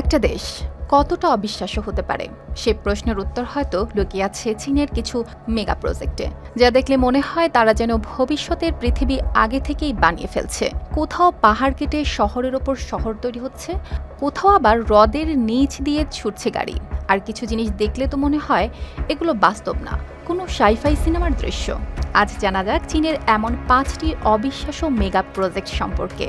একটা দেশ কতটা অবিশ্বাস্য হতে পারে সে প্রশ্নের উত্তর হয়তো লুকিয়ে আছে চীনের কিছু মেগা প্রজেক্টে, যা দেখলে মনে হয় তারা যেন ভবিষ্যতের পৃথিবী আগে থেকেই বানিয়ে ফেলছে। কোথাও পাহাড় কেটে শহরের ওপর শহর তৈরি হচ্ছে, কোথাও আবার হ্রদের নিচ দিয়ে ছুটছে গাড়ি। আর কিছু জিনিস দেখলে তো মনে হয় এগুলো বাস্তব না, কোনো সাইফাই সিনেমার দৃশ্য। আজ জানা যাক চীনের এমন 5টি অবিশ্বাস্য মেগা প্রজেক্ট সম্পর্কে।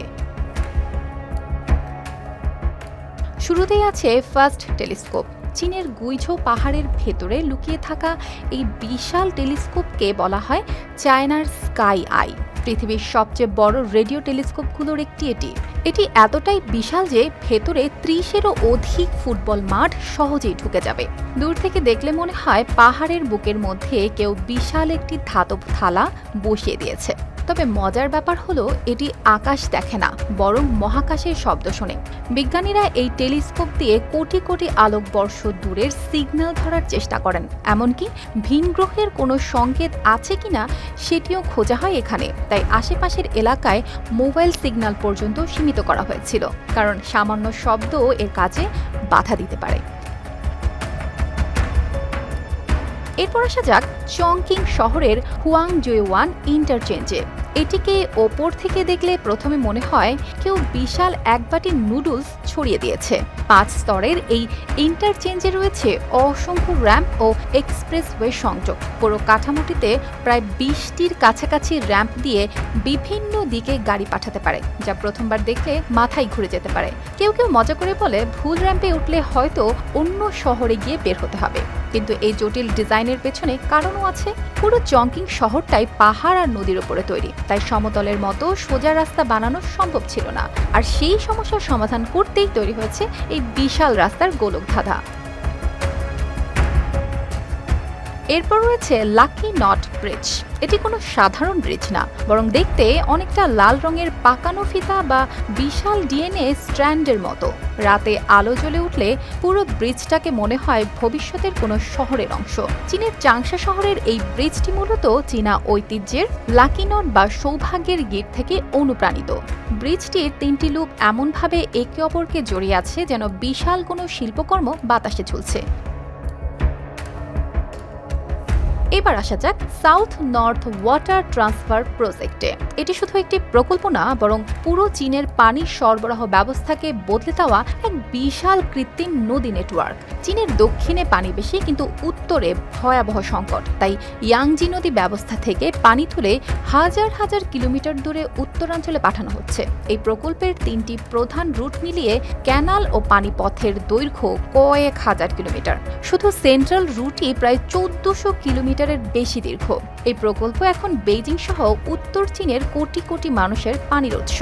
শুরুতেই আছে ফার্স্ট টেলিস্কোপ। চীনের গুইঝো পাহাড়ের ভেতরে লুকিয়ে থাকা এই বিশাল টেলিস্কোপকে বলা হয় চায়নার স্কাই আই। পৃথিবীর সবচেয়ে বড় রেডিও টেলিস্কোপগুলোর একটি এটি এতটাই বিশাল যে ভেতরে 30-এরও অধিক ফুটবল মাঠ সহজেই ঢুকে যাবে। দূর থেকে দেখলে মনে হয় পাহাড়ের বুকের মধ্যে কেউ বিশাল একটি ধাতব থালা বসিয়ে দিয়েছে। তবে মজার ব্যাপার হলো এটি আকাশ দেখে না, বরং মহাকাশের শব্দ শোনে। বিজ্ঞানীরা এই টেলিস্কোপ দিয়ে কোটি কোটি আলোকবর্ষ দূরের সিগন্যাল ধরার চেষ্টা করেন, এমনকি ভিন গ্রহের কোনো সংকেত আছে কিনা সেটিও খোঁজা হয় এখানে। তাই আশেপাশের এলাকায় মোবাইল সিগন্যাল পর্যন্ত সীমিত করা হয়েছিল, কারণ সামান্য শব্দও এর কাজে বাধা দিতে পারে। এরপর আসা যাক চংকিং শহরের হুয়াংজুইওয়ান ইন্টারচেঞ্জে। এটিকে ওপর থেকে দেখলে প্রথমে মনে হয় কেউ বিশাল এক বাটি নুডলস ছড়িয়ে দিয়েছে। 5 স্তরের এই ইন্টারচেঞ্জে রয়েছে অসংখ্য র্যাম্প ও এক্সপ্রেসওয়ে সংযোগ। পুরো কাঠামোটিতে প্রায় 20টির কাছাকাছি র্যাম্প দিয়ে বিভিন্ন দিকে গাড়ি পাঠাতে পারে, যা প্রথমবার দেখলে মাথায় ঘুরে যেতে পারে। কেউ কেউ মজা করে বলে ভুল র্যাম্পে উঠলে হয়তো অন্য শহরে গিয়ে বের হতে হবে। কিন্তু এই জটিল ডিজাইনের পেছনে কারণও আছে। পুরো চংকিং শহরটাই পাহাড় আর নদীর উপরে তৈরি, তাই সমতলের মতো সোজা রাস্তা বানানো সম্ভব ছিল না। আর সেই সমস্যার সমাধান করতেই তৈরি হয়েছে এই বিশাল রাস্তার গোলকধাঁধা। এরপর রয়েছে লাকি নট ব্রিজ। এটি কোনো সাধারণ ব্রিজ না, বরং দেখতে অনেকটা লাল রঙের পাকানো ফিতা বা বিশাল ডিএনএ স্ট্র্যান্ডের মতো। রাতে আলো জ্বলে উঠলে পুরো ব্রিজটাকে মনে হয় ভবিষ্যতের কোনো শহরের অংশ। চীনের চাংশা শহরের এই ব্রিজটি মূলত চীনা ঐতিহ্যের লাকি নট বা সৌভাগ্যের গিট থেকে অনুপ্রাণিত। ব্রিজটির 3টি লুপ এমনভাবে একে অপরকে জড়িয়ে আছে যেন বিশাল কোনো শিল্পকর্ম বাতাসে ঝুলছে। এবার আসা যাক সাউথ নর্থ ওয়াটার ট্রান্সফার প্রজেক্টে। এটি শুধু একটি প্রকল্প না, বরং পুরো চীনের পানি সরবরাহ ব্যবস্থাকে বদলে দেওয়া এক বিশাল কৃত্রিম নদী নেটওয়ার্ক। চীনের দক্ষিণে পানি বেশি, কিন্তু উত্তরে ভয়াবহ সংকট। তাই ইয়াংজি নদী ব্যবস্থা থেকে পানি তুলে হাজার হাজার কিলোমিটার দূরে উত্তরাঞ্চলে পাঠানো হচ্ছে। এই প্রকল্পের 3টি প্রধান রুট মিলিয়ে ক্যানাল ও পানিপথের দৈর্ঘ্য কয়েক হাজার কিলোমিটার। শুধু সেন্ট্রাল রুটই প্রায় 1400 কিলোমিটারের বেশি দীর্ঘ। এই প্রকল্প এখন বেইজিং সহ উত্তর চীনের কোটি কোটি মানুষের পানির উৎস।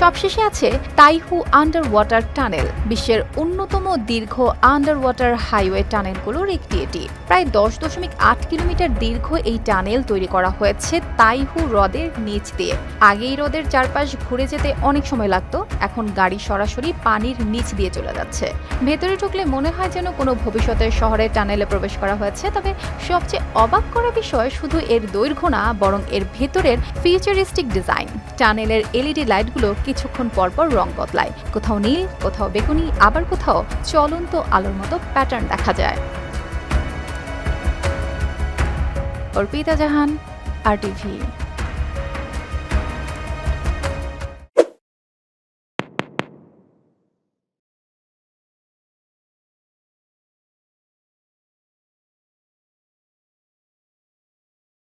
সবশেষে আছে তাইহু আন্ডার ওয়াটার টানেল। বিশ্বের অন্যতম দীর্ঘ আন্ডার ওয়াটার হাইওয়ে টানেলগুলোর একটি এটি। প্রায় 10.8 কিলোমিটার দীর্ঘ এই টানেল তৈরি করা হয়েছে তাইহু হ্রদের নিচ দিয়ে। আগে এই হ্রদের চারপাশ ঘুরে যেতে অনেক সময় লাগতো, এখন গাড়ি সরাসরি পানির নিচ দিয়ে চলে যাচ্ছে। ভেতরে ঢুকলে মনে হয় যেন কোনো ভবিষ্যতের শহরের টানেলে প্রবেশ করা হয়েছে। তবে সবচেয়ে অবাক করা বিষয় শুধু এর দৈর্ঘ্য না, বরং এর ভেতরের ফিউচারিস্টিক ডিজাইন। টানেলের এলইডি লাইটগুলো কিছুক্ষণ পরপর রং বদলায়, কোথাও নীল, কোথাও বেগুনি, আবার কোথাও চলন্ত আলোর মতো প্যাটার্ন দেখা যায়। অর্পিতা জাহান, RTV।